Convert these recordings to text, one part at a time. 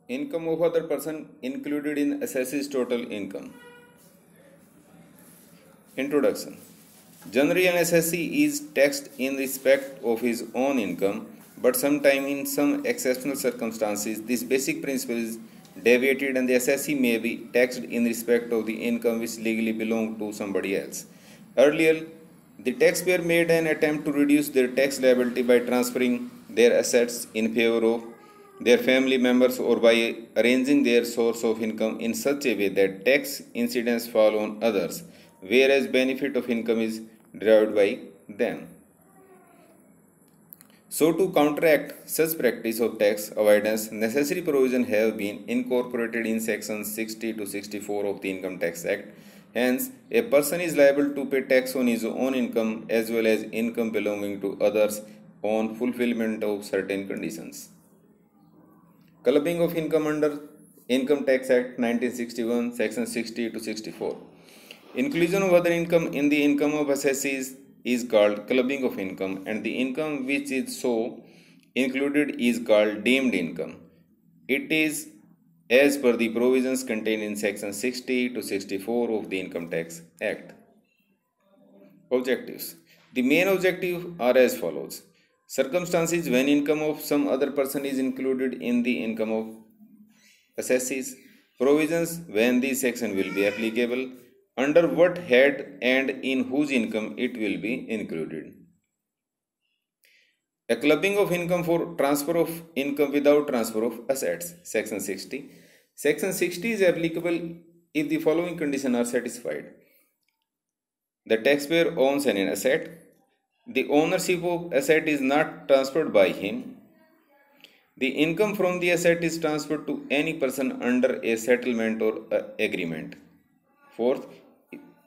Income of other person included in assess's total income. Introduction. Generally, an assessee is taxed in respect of his own income, but sometimes in some exceptional circumstances, this basic principle is deviated and the assessee may be taxed in respect of the income which legally belonged to somebody else. Earlier, the taxpayer made an attempt to reduce their tax liability by transferring their assets in favor of their family members or by arranging their source of income in such a way that tax incidence fall on others, whereas benefit of income is derived by them. So, to counteract such practice of tax avoidance, necessary provisions have been incorporated in sections 60 to 64 of the Income Tax Act. Hence, a person is liable to pay tax on his own income as well as income belonging to others on fulfillment of certain conditions. Clubbing of income under Income Tax Act 1961, section 60 to 64. Inclusion of other income in the income of assessees is called clubbing of income, and the income which is so included is called deemed income. It is as per the provisions contained in section 60 to 64 of the Income Tax Act. Objectives. The main objectives are as follows. Circumstances when income of some other person is included in the income of assessees. Provisions when this section will be applicable. Under what head and in whose income it will be included. A clubbing of income for transfer of income without transfer of assets. Section 60. Section 60 is applicable if the following conditions are satisfied. The taxpayer owns an asset. The ownership of asset is not transferred by him. The income from the asset is transferred to any person under a settlement or agreement. Fourth,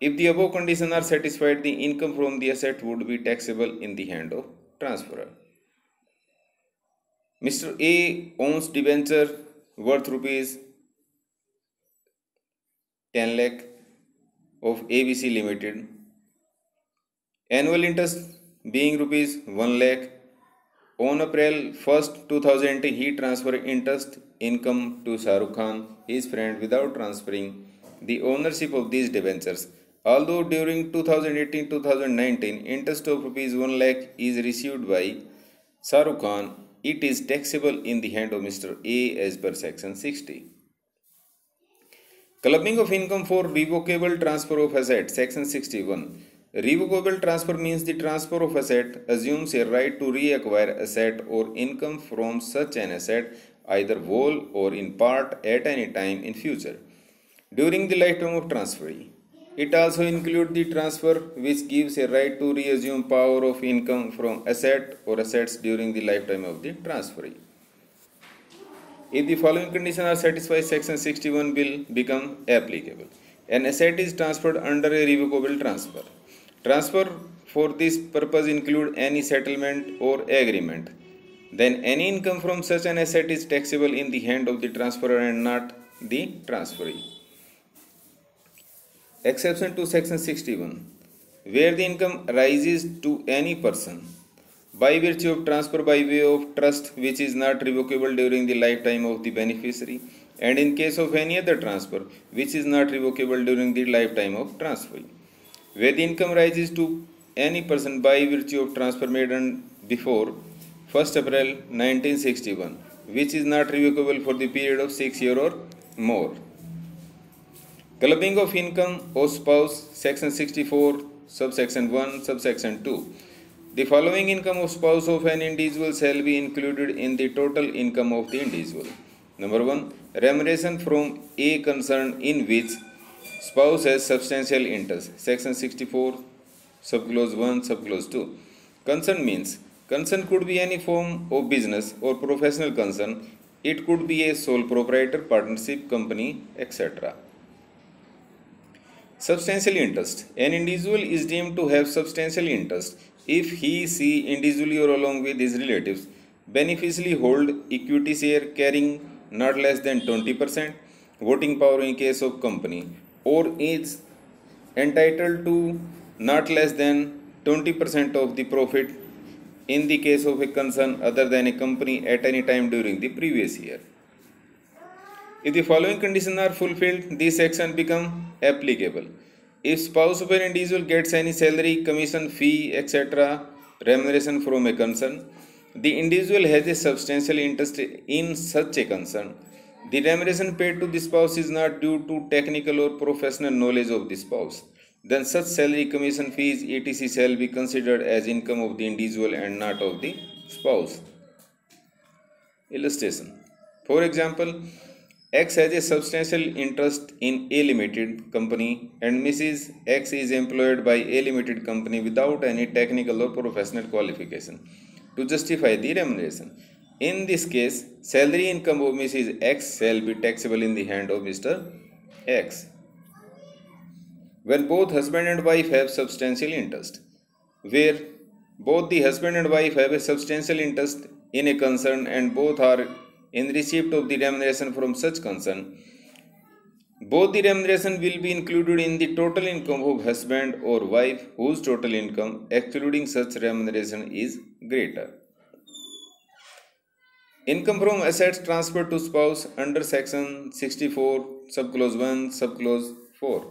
if the above conditions are satisfied, the income from the asset would be taxable in the hand of transferor. Mr. A owns debenture worth rupees 10 lakh of ABC Limited. Annual interest being rupees 1 lakh. On April 1st, 2020, he transferred interest income to Shah Rukh Khan, his friend, without transferring the ownership of these debentures. Although during 2018-2019, interest of rupees 1 lakh is received by Shah Rukh Khan, it is taxable in the hand of Mr. A as per section 60. Clubbing of income for revocable transfer of asset. Section 61. Revocable transfer means the transfer of asset assumes a right to reacquire asset or income from such an asset, either whole or in part, at any time in future, during the lifetime of transferee. It also includes the transfer which gives a right to reassume power of income from asset or assets during the lifetime of the transferee. If the following conditions are satisfied, section 61 will become applicable. An asset is transferred under a revocable transfer. Transfer for this purpose include any settlement or agreement. Then any income from such an asset is taxable in the hand of the transferor and not the transferee. Exception to section 61. Where the income rises to any person by virtue of transfer by way of trust which is not revocable during the lifetime of the beneficiary, and in case of any other transfer which is not revocable during the lifetime of transferee. Where the income rises to any person by virtue of transfer made on before 1st April 1961, which is not revocable for the period of 6 years or more. Clubbing of income of spouse. Section 64, subsection 1, subsection 2. The following income of spouse of an individual shall be included in the total income of the individual. Number 1. Remuneration from a concern in which spouse has substantial interest. Section 64, subclause 1, subclause 2. Concern means concern could be any form of business or professional concern. It could be a sole proprietor, partnership, company, etc. Substantial interest. An individual is deemed to have substantial interest if he individually or along with his relatives beneficially hold equity share carrying not less than 20% voting power in case of company, or is entitled to not less than 20% of the profit in the case of a concern other than a company at any time during the previous year. If the following conditions are fulfilled, this section become applicable. If spouse of an individual gets any salary, commission, fee, etc., remuneration from a concern, the individual has a substantial interest in such a concern. The remuneration paid to the spouse is not due to technical or professional knowledge of the spouse. Then such salary, commission, fees, etc. shall be considered as income of the individual and not of the spouse. Illustration. For example, X has a substantial interest in A Limited company and Mrs. X is employed by A Limited company without any technical or professional qualification to justify the remuneration. In this case, salary income of Mrs. X shall be taxable in the hand of Mr. X. When both husband and wife have substantial interest, where both the husband and wife have a substantial interest in a concern and both are in receipt of the remuneration from such concern, both the remuneration will be included in the total income of husband or wife whose total income excluding such remuneration is greater. Income from assets transferred to spouse under section 64 subclause 1 subclause 4.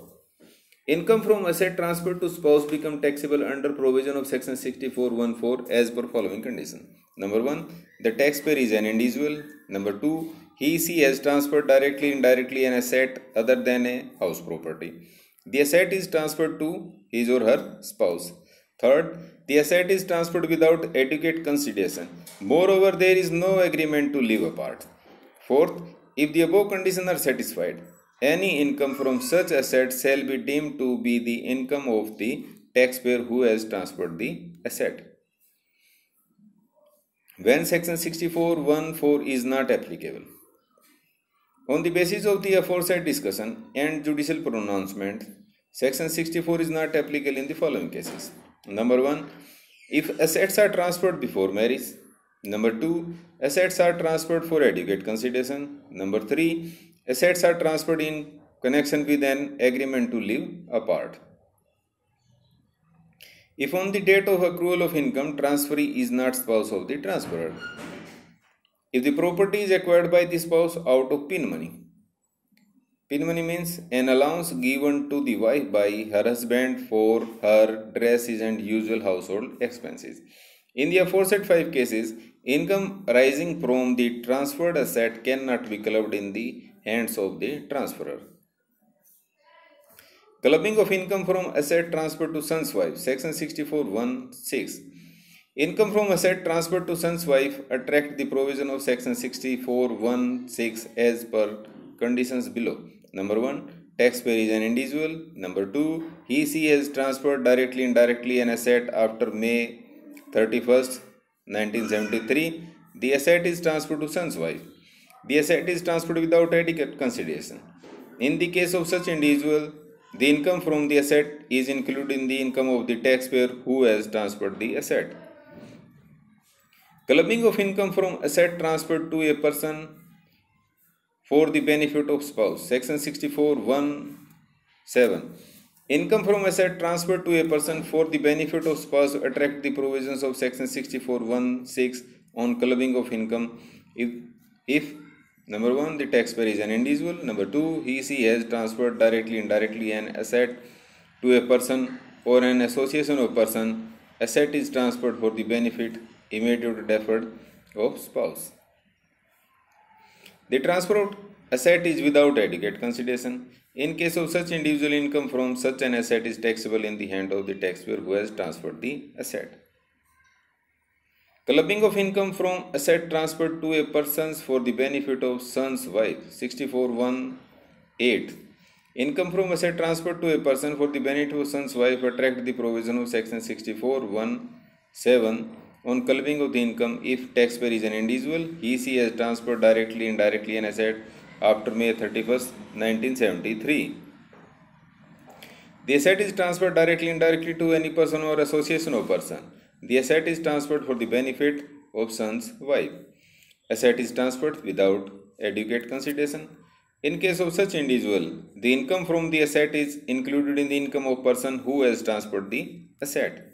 Income from asset transferred to spouse become taxable under provision of section 64(1)(4) as per following condition. Number 1, the taxpayer is an individual. Number 2, he has transferred directly indirectly an asset other than a house property. The asset is transferred to his or her spouse. Third, the asset is transferred without adequate consideration. Moreover, there is no agreement to live apart. Fourth, if the above conditions are satisfied, any income from such asset shall be deemed to be the income of the taxpayer who has transferred the asset. When section 64(1)(4) is not applicable. On the basis of the aforesaid discussion and judicial pronouncement, section 64 is not applicable in the following cases. Number 1, if assets are transferred before marriage. Number 2, assets are transferred for adequate consideration. Number 3, assets are transferred in connection with an agreement to live apart. If on the date of accrual of income, transferee is not spouse of the transferor. If the property is acquired by the spouse out of pin money. Pin money means an allowance given to the wife by her husband for her dresses and usual household expenses. In the aforesaid 5 cases, income arising from the transferred asset cannot be clubbed in the hands of the transferor. Clubbing of income from asset transferred to son's wife, section 64(1)(6). Income from asset transferred to son's wife attract the provision of section 64(1)(6) as per conditions below. Number 1, taxpayer is an individual. Number 2, he has transferred directly indirectly an asset after May 31st, 1973. The asset is transferred to son's wife. The asset is transferred without adequate consideration. In the case of such individual, the income from the asset is included in the income of the taxpayer who has transferred the asset. Clubbing of income from asset transferred to a person for the benefit of spouse, section 64(1)(7). Income from asset transferred to a person for the benefit of spouse attract the provisions of section 64(1)(6) on clubbing of income if Number 1, the taxpayer is an individual. Number 2, he has transferred directly indirectly an asset to a person or an association of person. Asset is transferred for the benefit, immediate or deferred, of spouse. The transfer of asset is without adequate consideration. In case of such individual, income from such an asset is taxable in the hand of the taxpayer who has transferred the asset. Clubbing of income from asset transferred to a person for the benefit of son's wife, 64(1)(8). Income from asset transferred to a person for the benefit of son's wife attract the provision of section 64(1)(7) on clubbing of the income if taxpayer is an individual, he has transferred directly indirectly an asset after May 31st, 1973. The asset is transferred directly indirectly to any person or association of person. The asset is transferred for the benefit of son's wife. Asset is transferred without adequate consideration. In case of such individual, the income from the asset is included in the income of person who has transferred the asset.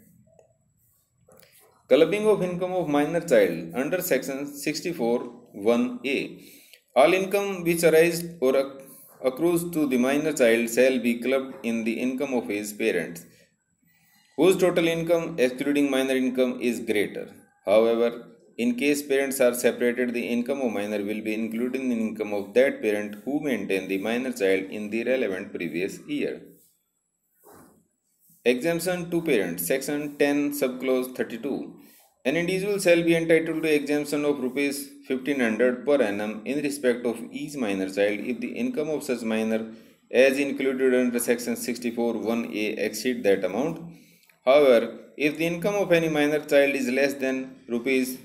Clubbing of income of minor child under section 64(1)(a). All income which arises or accrues to the minor child shall be clubbed in the income of his parents, whose total income excluding minor income is greater. However, in case parents are separated, the income of minor will be included in the income of that parent who maintained the minor child in the relevant previous year. Exemption to parents. Section 10, subclause 32. An individual shall be entitled to exemption of rupees 1500 per annum in respect of each minor child if the income of such minor as included under section 64 1a exceed that amount. However, if the income of any minor child is less than rupees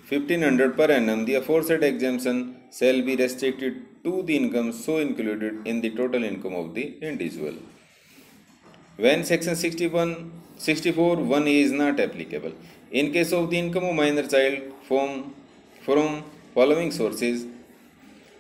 1500 per annum, the aforesaid exemption shall be restricted to the income so included in the total income of the individual. When section 64 1a is not applicable, in case of the income of minor child from following sources,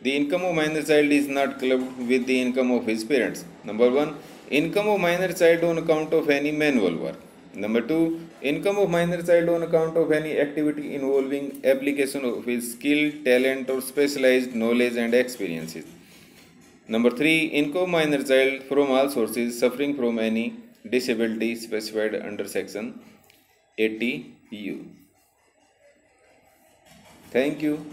the income of minor child is not clubbed with the income of his parents. Number 1, income of minor child on account of any manual work. Number 2, income of minor child on account of any activity involving application of his skill, talent or specialized knowledge and experiences. Number 3, income of minor child from all sources suffering from any disability specified under section 80U. Thank you.